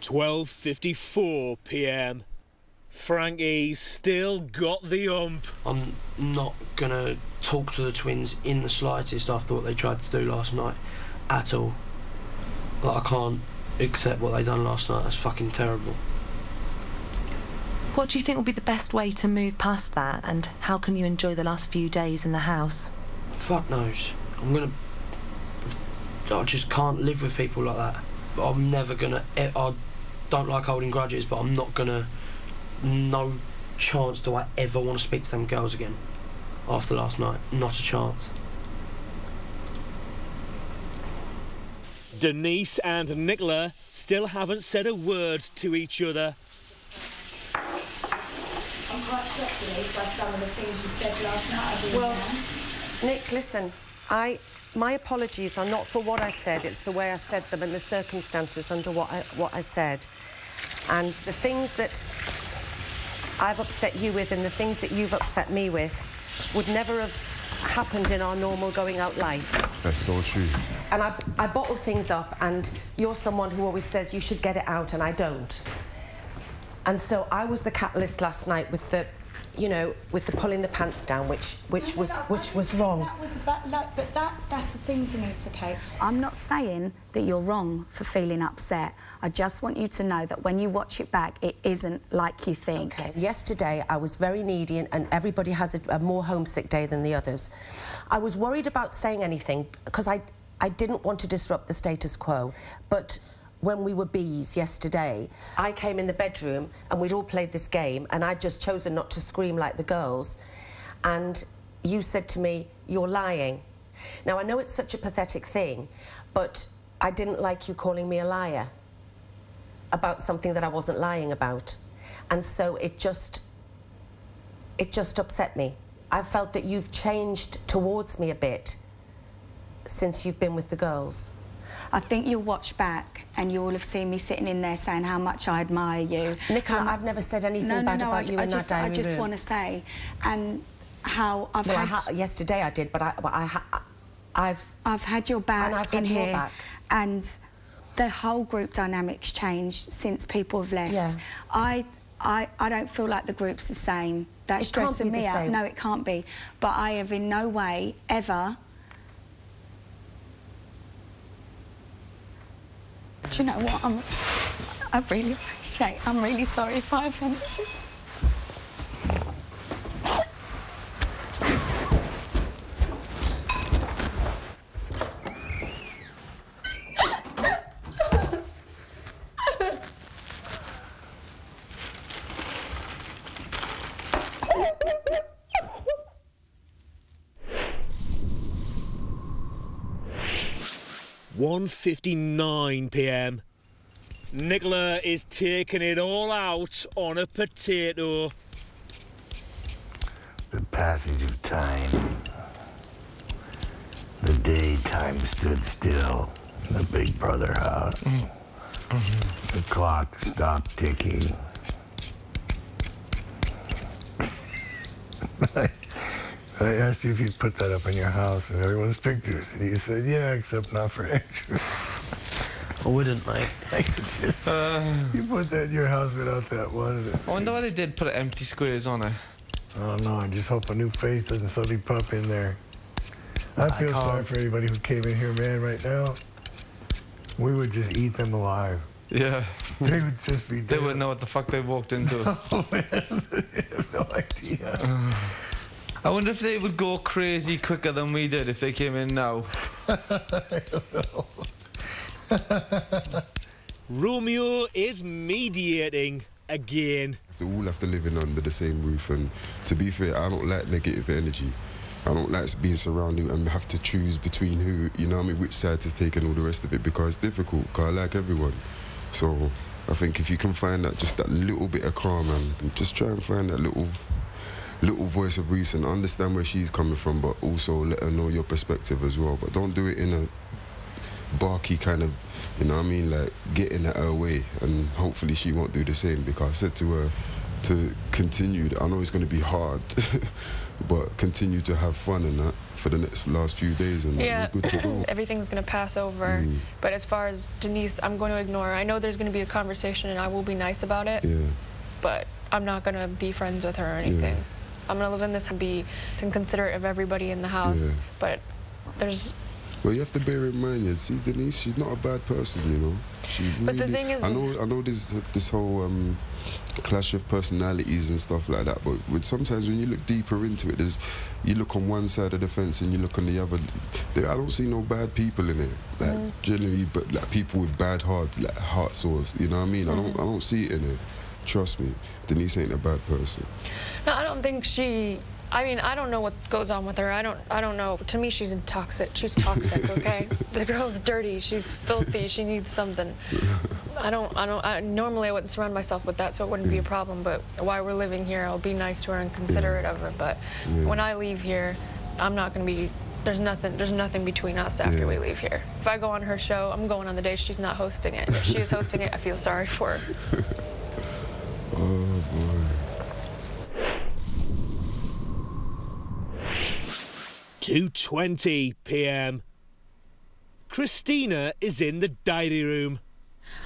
12:54 p.m. Frankie's still got the ump. I'm not gonna talk to the twins in the slightest after what they tried to do last night, at all. Like, I can't accept what they done last night. That's fucking terrible. What do you think will be the best way to move past that, and how can you enjoy the last few days in the house? Fuck knows. I just can't live with people like that. I'm never gonna... I don't like holding grudges, but I'm not gonna... No chance do I ever want to speak to them girls again after last night. Not a chance. Denise and Nicola still haven't said a word to each other. I'm quite shocked, Denise, by some of the things you said last night. Well, Nick, listen, my apologies are not for what I said, it's the way I said them and the circumstances under what I said. And the things that I've upset you with and the things that you've upset me with would never have happened in our normal going out life. That's so true. And I bottle things up, and you're someone who always says you should get it out, and I don't. And so I was the catalyst last night with the, you know, with the pulling the pants down, which was wrong. That was about, like, but that's the thing, Denise, okay? I'm not saying that you're wrong for feeling upset. I just want you to know that when you watch it back, it isn't like you think. Okay. Yesterday, I was very needy, and everybody has a more homesick day than the others. I was worried about saying anything because I didn't want to disrupt the status quo, but when we were bees yesterday, I came in the bedroom and we'd all played this game, and I'd just chosen not to scream like the girls, and you said to me, "You're lying." Now, I know it's such a pathetic thing, but I didn't like you calling me a liar about something that I wasn't lying about. And so it just upset me. I felt that you've changed towards me a bit since you've been with the girls. I think you'll watch back and you will have seen me sitting in there saying how much I admire you. Nicola, I've never said anything bad about you in that diary room. I just want to say, and how I've had... yesterday I did, but I've had your back, and I've had your back. And the whole group dynamic's changed since people have left. Yeah. I don't feel like the group's the same. That's stressing me out. No, it can't be. But I have in no way ever... Do you know what? I really appreciate. I'm really sorry if I offended you. (1:59 p.m. Nicola is taking it all out on a potato. The passage of time. The daytime stood still in the Big Brother house. The clock stopped ticking. I asked you if you'd put that up in your house and everyone's pictures, and you said, yeah, except not for Andrew. I wouldn't, mate. You put that in your house without that one. I wonder why they did put empty squares on it. Oh, no, I just hope a new face doesn't suddenly pop in there. I feel sorry for anybody who came in here, man, right now. We would just eat them alive. Yeah. They would just be dead. They wouldn't know what the fuck they walked into. Oh, man, they have no idea. I wonder if they would go crazy quicker than we did if they came in now. I don't know. Romeo is mediating again. They all have to live in under the same roof, and to be fair, I don't like negative energy. I don't like being surrounded and have to choose between who, you know what I mean, which side to take and all the rest of it, because it's difficult, because I like everyone. So I think if you can find that, just that little bit of calm, and just try and find that little voice of reason, understand where she's coming from, but also let her know your perspective as well. But don't do it in a barky kind of, you know what I mean, like get in her way, and hopefully she won't do the same, because I said to her, to continue. I know it's going to be hard, but continue to have fun and that for the last few days, and we're good to go. Everything's going to pass over. But as far as Denise, I'm going to ignore her. I know there's going to be a conversation, and I will be nice about it. Yeah. But I'm not going to be friends with her or anything. Yeah. I'm going to live in this and be considerate of everybody in the house. Yeah. But there's... Well, you have to bear in mind, see, Denise, she's not a bad person, you know. She really, but the thing is... I know this whole clash of personalities and stuff like that, but sometimes when you look deeper into it, you look on one side of the fence and you look on the other. I don't see no bad people in it. Like, generally, but like people with bad hearts, like heart sores, you know what I mean? I don't see it in it. Trust me, Denise ain't a bad person. No, I don't think she... I mean, I don't know what goes on with her. I don't know. To me, she's toxic. She's toxic, okay? The girl's dirty. She's filthy. She needs something. Normally I wouldn't surround myself with that, so it wouldn't be a problem. But while we're living here, I'll be nice to her and considerate of her. But when I leave here, I'm not going to be... There's nothing between us after we leave here. If I go on her show, I'm going on the day she's not hosting it. If she is hosting it, I feel sorry for her. Oh, boy. 2:20 p.m. Christina is in the diary room.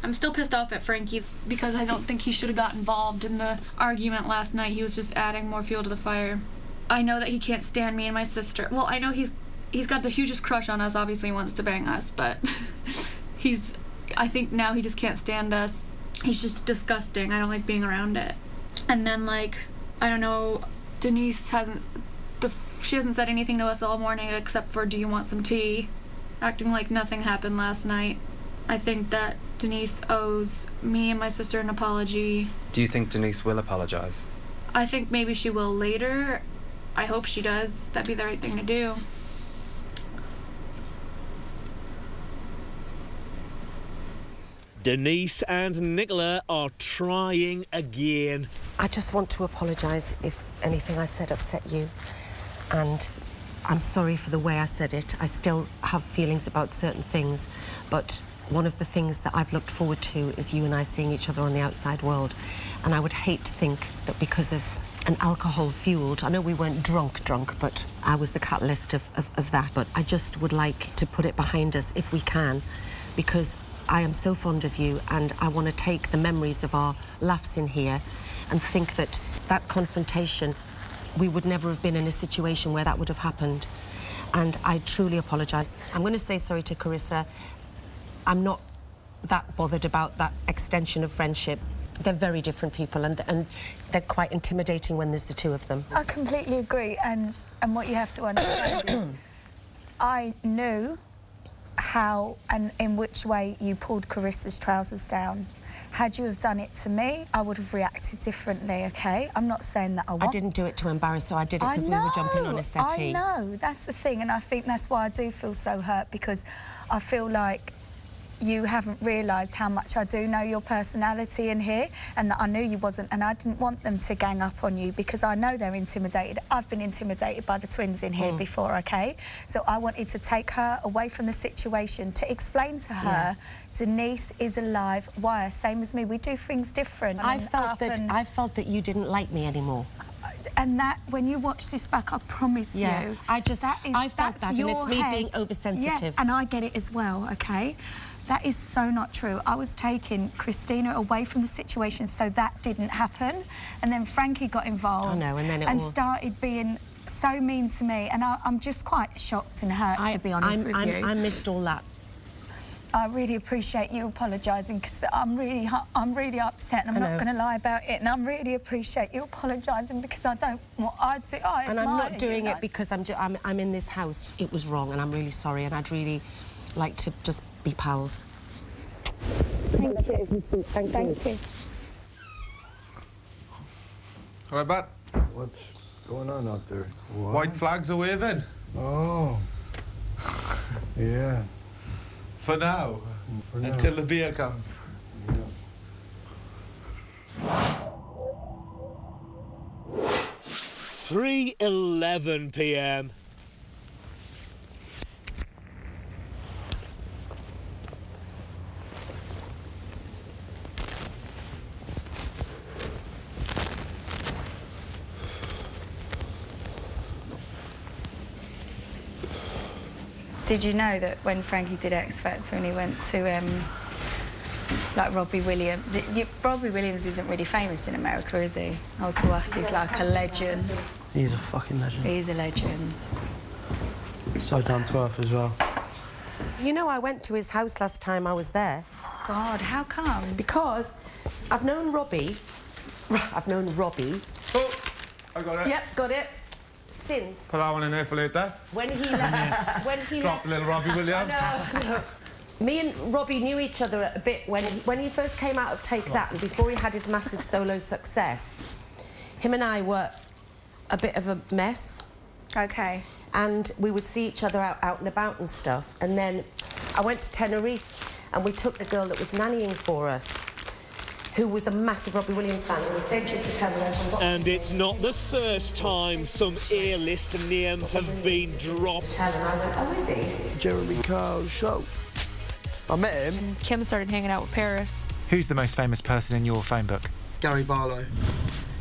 I'm still pissed off at Frankie because I don't think he should have got involved in the argument last night. He was just adding more fuel to the fire. I know that he can't stand me and my sister. Well, I know he's got the hugest crush on us. Obviously he wants to bang us, but I think now he just can't stand us. He's just disgusting. I don't like being around it. And then, like, I don't know, Denise she hasn't said anything to us all morning except for, do you want some tea? Acting like nothing happened last night. I think that Denise owes me and my sister an apology. Do you think Denise will apologize? I think maybe she will later. I hope she does. That'd be the right thing to do. Denise and Nicola are trying again. I just want to apologise if anything I said upset you. And I'm sorry for the way I said it. I still have feelings about certain things, but one of the things that I've looked forward to is you and I seeing each other on the outside world. And I would hate to think that because of an alcohol-fueled... I know we weren't drunk, but I was the catalyst of that. But I just would like to put it behind us if we can, because I am so fond of you and I want to take the memories of our laughs in here and think that that confrontation... we would never have been in a situation where that would have happened. And I truly apologise. I'm going to say sorry to Carissa. I'm not that bothered about that extension of friendship. They're very different people, and they're quite intimidating when there's the two of them. I completely agree, and what you have to understand is I knew how and in which way you pulled Carissa's trousers down. Had you have done it to me, I would have reacted differently, OK? I'm not saying that I didn't do it to embarrass her. I did it because we were jumping on a settee. I know. That's the thing, and I think that's why I do feel so hurt, because I feel like you haven't realised how much I do know your personality in here, and that I knew you wasn't, and I didn't want them to gang up on you because I know they're intimidated. I've been intimidated by the twins in here before, OK? So I wanted to take her away from the situation to explain to her, Denise is a live wire, same as me. We do things different. I felt that you didn't like me anymore. And that, when you watch this back, I promise you, I felt that, and it's me being oversensitive. Yeah, and I get it as well, OK? That is so not true. I was taking Christina away from the situation so that didn't happen. And then Frankie got involved and started being so mean to me. And I'm just quite shocked and hurt, to be honest with you. I missed all that. I really appreciate you apologising, because I'm really upset, and I'm not going to lie about it. And I really appreciate you apologising, because I don't... And I'm not doing it because I'm in this house. It was wrong, and I'm really sorry, and I'd really like to just be pals. Thank you. Thank you. All right, Bat. What's going on out there? What? White flags are waving. Oh. Yeah. For now. Until the beer comes. Yeah. 3:11 p.m. Did you know that when Frankie did X Factor and he went to, like, Robbie Williams... Robbie Williams isn't really famous in America, is he? Oh, to us, he's like a legend. He's a fucking legend. He's a legend. So down to earth as well. You know, I went to his house last time I was there. God, how come? Because I've known Robbie... I've known Robbie... Oh, I got it. Yep, got it. Since... Put that one in there for later. When he left... when he Drop left... little Robbie Williams. No. Me and Robbie knew each other a bit when he first came out of Take That, and before he had his massive solo success. Him and I were a bit of a mess. OK. And we would see each other out and about and stuff. And then I went to Tenerife, and we took the girl that was nannying for us, who was a massive Robbie Williams fan, and we stayed at his hotel. And it's not the first time some A-list names have been dropped. And I went, oh, is he? Jeremy Kyle Show. I met him. And Kim started hanging out with Paris. Who's the most famous person in your phone book? Gary Barlow.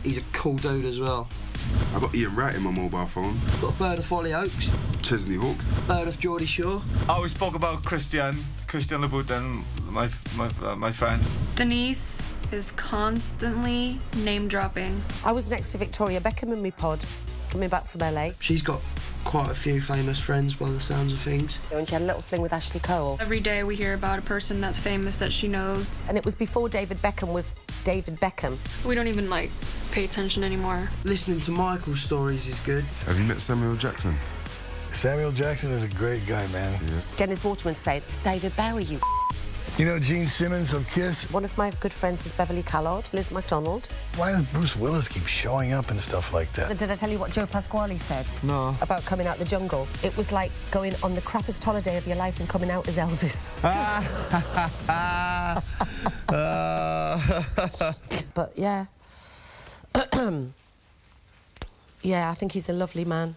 He's a cool dude as well. I got Ian Wright in my mobile phone. Got a bird of Folly Oaks. Chesney Hawks. Bird of Geordie Shore. I always spoke about Christian Louboutin, my friend. Denise is constantly name-dropping. I was next to Victoria Beckham in my pod, coming back from LA. She's got quite a few famous friends by the sounds of things. And she had a little fling with Ashley Cole. Every day we hear about a person that's famous that she knows. And it was before David Beckham was David Beckham. We don't even, like, pay attention anymore. Listening to Michael's stories is good. Have you met Samuel Jackson? Samuel Jackson is a great guy, man. Yeah. Dennis Waterman said, it's David Bowie, you You know Gene Simmons of Kiss? One of my good friends is Beverly Callard, Liz McDonald. Why does Bruce Willis keep showing up and stuff like that? Did I tell you what Joe Pasquale said? No. About coming out the jungle. It was like going on the crappiest holiday of your life and coming out as Elvis. But yeah. Yeah, I think he's a lovely man.